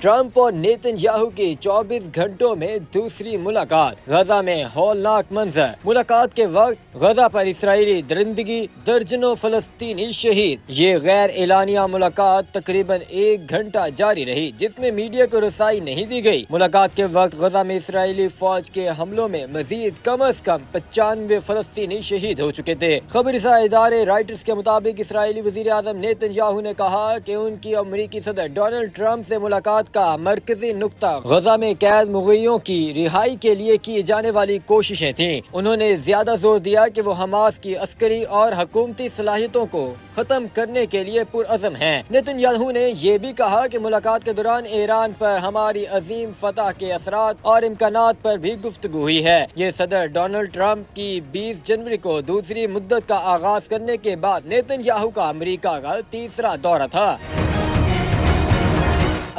Trump اور Nitin Yahoo کی 24 گھنٹوں میں دوسری ملاقات، غزہ میں ہولناک منظر۔ ملاقات کے وقت غزہ پر اسرائیلی درندگی، درجنوں فلسطینی شہید۔ یہ غیر اعلانیہ ملاقات تقریباً 1 گھنٹہ جاری رہی، جس میں میڈیا کو رسائی نہیں دی گئی۔ ملاقات کے وقت غزہ میں اسرائیلی فوج کے حملوں میں مزید کم از کم 95 فلسطینی شہید ہو چکے تھے۔ خبر رساں ادارے رائٹرز کے مطابق اسرائیلی وزیر اعظم نیتن یاہو نے کہا کہ ان کی امریکی صدر ڈونلڈ ٹرمپ سے ملاقات کا مرکزی نقطہ غزہ میں قید مغیوں کی رہائی کے لیے کی جانے والی کوششیں تھیں۔ انہوں نے زیادہ زور دیا کہ وہ حماس کی عسکری اور حکومتی صلاحیتوں کو ختم کرنے کے لیے پرعزم ہیں۔ نیتن یاہو نے یہ بھی کہا کہ ملاقات کے دوران ایران پر ہماری عظیم فتح کے اثرات اور امکانات پر بھی گفتگو ہوئی ہے۔ یہ صدر ڈونلڈ ٹرمپ کی 20 جنوری کو دوسری مدت کا آغاز کرنے کے بعد نیتن یاہو کا امریکہ کا تیسرا دورہ تھا۔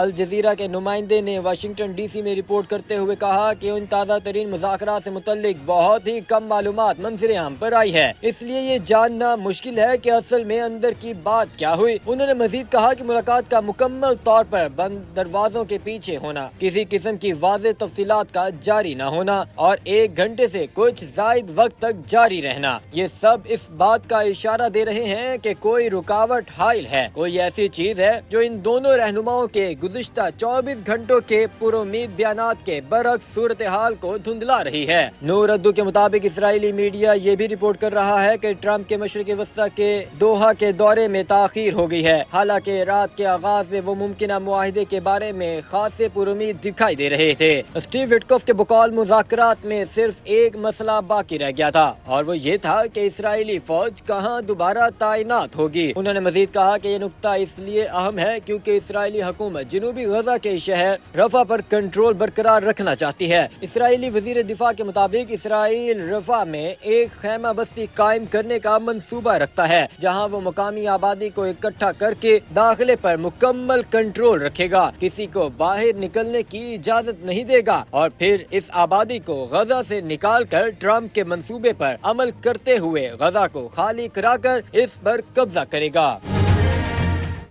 الجزیرہ کے نمائندے نے واشنگٹن ڈی سی میں رپورٹ کرتے ہوئے کہا کہ ان تازہ ترین مذاکرات سے متعلق بہت ہی کم معلومات منظر عام پر آئی ہے، اس لیے یہ جاننا مشکل ہے کہ اصل میں اندر کی بات کیا ہوئی۔ انہوں نے مزید کہا کہ ملاقات کا مکمل طور پر بند دروازوں کے پیچھے ہونا، کسی قسم کی واضح تفصیلات کا جاری نہ ہونا اور 1 گھنٹے سے کچھ زائد وقت تک جاری رہنا، یہ سب اس بات کا اشارہ دے رہے ہیں کہ کوئی رکاوٹ حائل ہے، کوئی ایسی چیز ہے جو ان دونوں رہنماؤں کے گزشتہ 24 گھنٹوں کے پر امید بیانات کے برعکس صورتحال کو دھندلا رہی ہے۔ نور ادو کے مطابق اسرائیلی میڈیا یہ بھی رپورٹ کر رہا ہے کہ ٹرمپ کے مشرق وسطی کے دوحہ کے دورے میں تاخیر ہو گئی ہے، حالانکہ رات کے آغاز میں وہ ممکنہ معاہدے کے بارے میں خاصے پر امید دکھائی دے رہے تھے۔ اسٹیو وٹکوف کے بقول مذاکرات میں صرف ایک مسئلہ باقی رہ گیا تھا اور وہ یہ تھا کہ اسرائیلی فوج کہاں دوبارہ تعینات ہوگی۔ انہوں نے مزید کہا کہ یہ نقطہ اس لیے اہم ہے کیونکہ اسرائیلی حکومت جنوبی غزہ کے شہر رفح پر کنٹرول برقرار رکھنا چاہتی ہے۔ اسرائیلی وزیر دفاع کے مطابق اسرائیل رفح میں ایک خیمہ بستی قائم کرنے کا منصوبہ رکھتا ہے، جہاں وہ مقامی آبادی کو اکٹھا کر کے داخلے پر مکمل کنٹرول رکھے گا، کسی کو باہر نکلنے کی اجازت نہیں دے گا اور پھر اس آبادی کو غزہ سے نکال کر ٹرمپ کے منصوبے پر عمل کرتے ہوئے غزہ کو خالی کرا کر اس پر قبضہ کرے گا۔